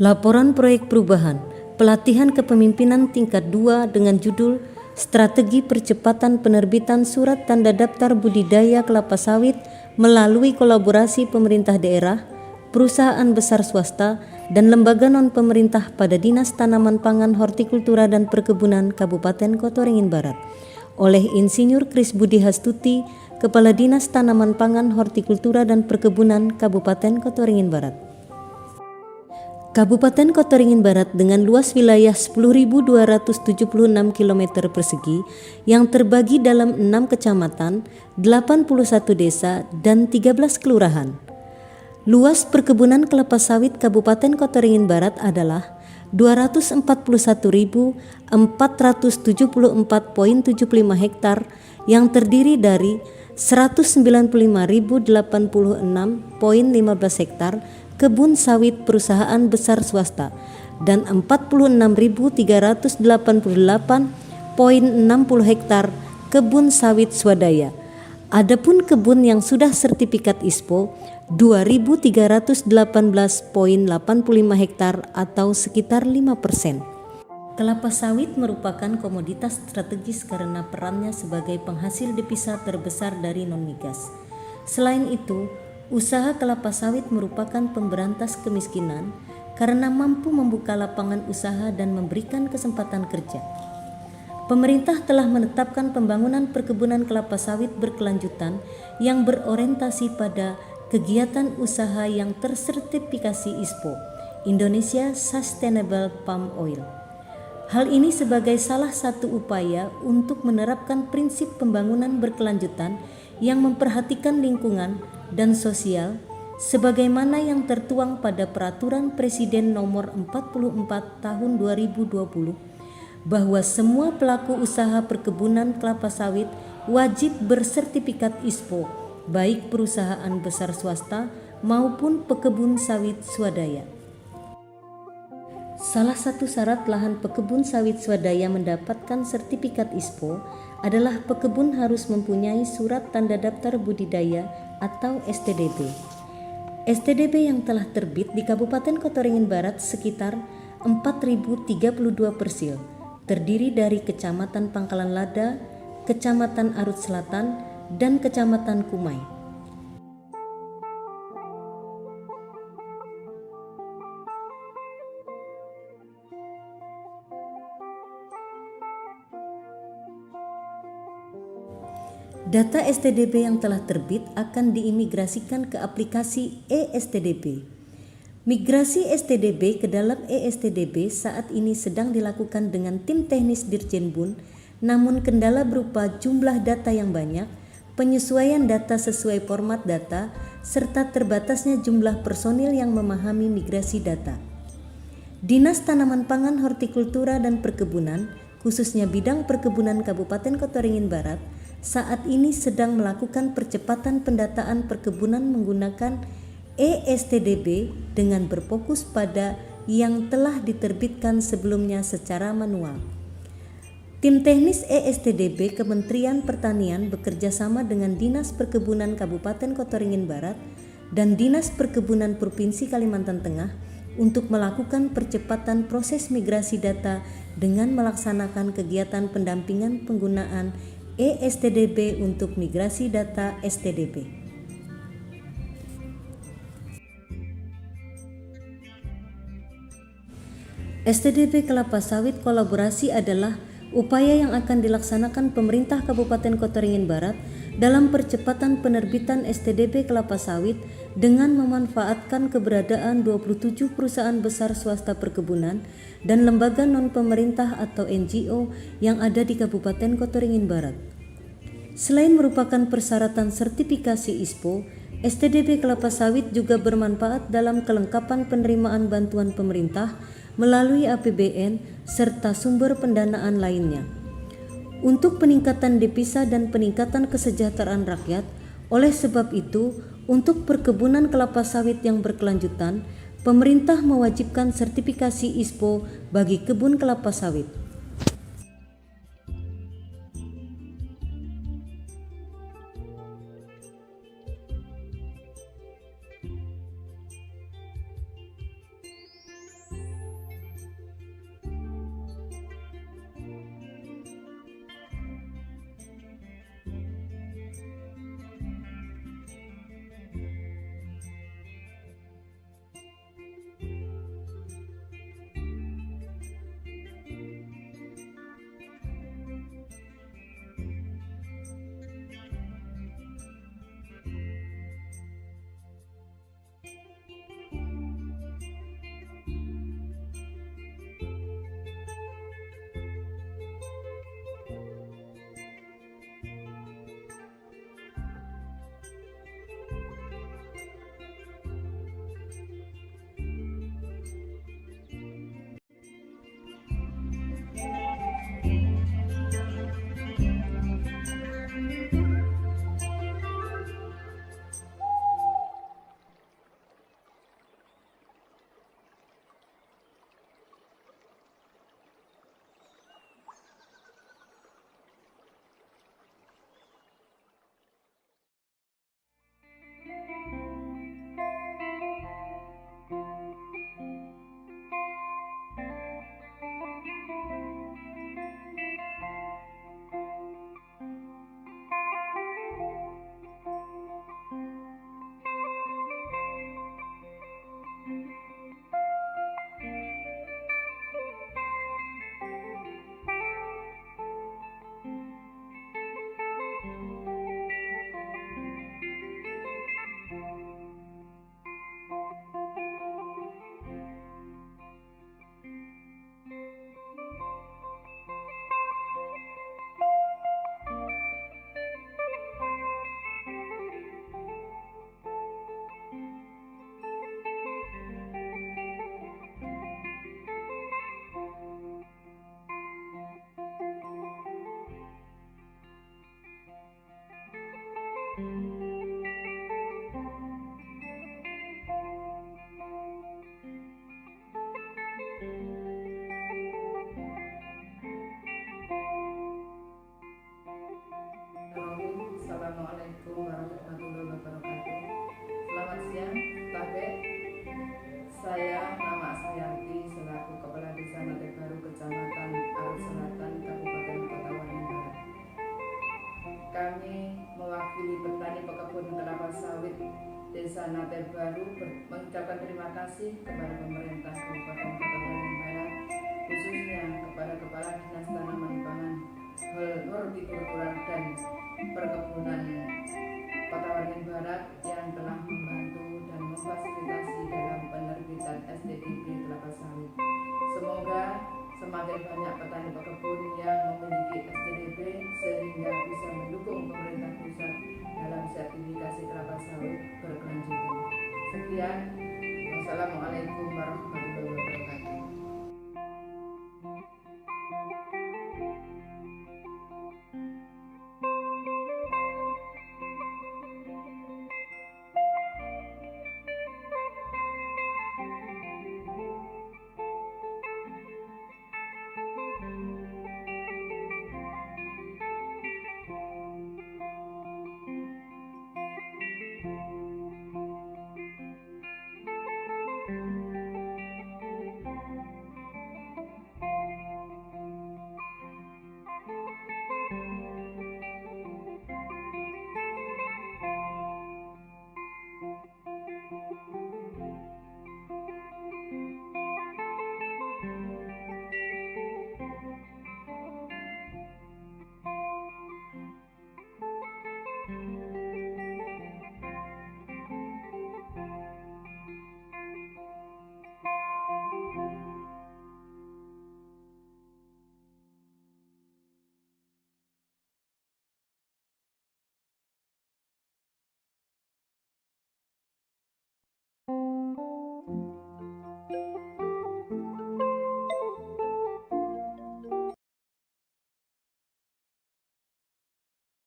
Laporan proyek perubahan, pelatihan kepemimpinan tingkat 2 dengan judul Strategi Percepatan Penerbitan Surat Tanda Daftar Budidaya Kelapa Sawit melalui kolaborasi pemerintah daerah, perusahaan besar swasta, dan lembaga non-pemerintah pada Dinas Tanaman Pangan, Hortikultura dan Perkebunan Kabupaten Kota Waringin Barat oleh Insinyur Kris Budi Hastuti, Kepala Dinas Tanaman Pangan, Hortikultura dan Perkebunan Kabupaten Kota Waringin Barat. Kabupaten Kota Waringin Barat dengan luas wilayah 10.276 km persegi yang terbagi dalam 6 kecamatan, 81 desa, dan 13 kelurahan. Luas perkebunan kelapa sawit Kabupaten Kota Waringin Barat adalah 241.474,75 hektar yang terdiri dari 195.086,15 hektar kebun sawit perusahaan besar swasta dan 46.388,60 hektar kebun sawit swadaya. Adapun kebun yang sudah sertifikat ISPO 2.318,85 hektar atau sekitar 5%. Kelapa sawit merupakan komoditas strategis karena perannya sebagai penghasil devisa terbesar dari non-migas. Selain itu, usaha kelapa sawit merupakan pemberantas kemiskinan karena mampu membuka lapangan usaha dan memberikan kesempatan kerja. Pemerintah telah menetapkan pembangunan perkebunan kelapa sawit berkelanjutan yang berorientasi pada kegiatan usaha yang tersertifikasi ISPO, Indonesia Sustainable Palm Oil. Hal ini sebagai salah satu upaya untuk menerapkan prinsip pembangunan berkelanjutan yang memperhatikan lingkungan dan sosial sebagaimana yang tertuang pada Peraturan Presiden Nomor 44 Tahun 2020 bahwa semua pelaku usaha perkebunan kelapa sawit wajib bersertifikat ISPO, baik perusahaan besar swasta maupun pekebun sawit swadaya. Salah satu syarat lahan pekebun sawit swadaya mendapatkan sertifikat ISPO adalah pekebun harus mempunyai surat tanda daftar budidaya atau STDB. STDB yang telah terbit di Kabupaten Kota Waringin Barat sekitar 4.032 persil, terdiri dari Kecamatan Pangkalan Lada, Kecamatan Arut Selatan, dan Kecamatan Kumai. Data STDB yang telah terbit akan diimigrasikan ke aplikasi e-STDB. Migrasi STDB ke dalam e-STDB saat ini sedang dilakukan dengan tim teknis Dirjenbun, namun kendala berupa jumlah data yang banyak, penyesuaian data sesuai format data, serta terbatasnya jumlah personil yang memahami migrasi data. Dinas Tanaman Pangan, Hortikultura dan Perkebunan, khususnya bidang perkebunan Kabupaten Kota Waringin Barat, saat ini sedang melakukan percepatan pendataan perkebunan menggunakan e-STDB dengan berfokus pada yang telah diterbitkan sebelumnya secara manual. Tim teknis e-STDB Kementerian Pertanian bekerjasama dengan Dinas Perkebunan Kabupaten Kota Waringin Barat dan Dinas Perkebunan Provinsi Kalimantan Tengah untuk melakukan percepatan proses migrasi data dengan melaksanakan kegiatan pendampingan penggunaan e-STDB untuk migrasi data STDB. STDB kelapa sawit kolaborasi adalah upaya yang akan dilaksanakan pemerintah Kabupaten Kota Waringin Barat dalam percepatan penerbitan STDB kelapa sawit dengan memanfaatkan keberadaan 27 perusahaan besar swasta perkebunan dan lembaga non-pemerintah atau NGO yang ada di Kabupaten Kota Waringin Barat. Selain merupakan persyaratan sertifikasi ISPO, STDB kelapa sawit juga bermanfaat dalam kelengkapan penerimaan bantuan pemerintah melalui APBN serta sumber pendanaan lainnya. Untuk peningkatan devisa dan peningkatan kesejahteraan rakyat, oleh sebab itu, untuk perkebunan kelapa sawit yang berkelanjutan, pemerintah mewajibkan sertifikasi ISPO bagi kebun kelapa sawit. Assalamualaikum warahmatullahi wabarakatuh. Selamat siang, Tabek. Saya nama Asrianti selaku Kepala Desa Natek Baru, Kecamatan Arut Selatan, Kabupaten Kota Waringin Barat. Kami mewakili petani pekebun kelapa sawit Desa Natek Baru mengucapkan terima kasih kepada pemerintah Kabupaten Kota Waringin Barat, khususnya kepada Kepala Dinas Tanaman Pangan, Hortikultura dan Perkebunan Kota Waringin Barat yang telah membantu dan memfasilitasi dalam penerbitan STDB kelapa sawit. Semoga semakin banyak petani pekebun yang memiliki STDB sehingga bisa mendukung pemerintah pusat dalam sertifikasi kelapa sawit berkelanjutan. Sekian, wassalamualaikum.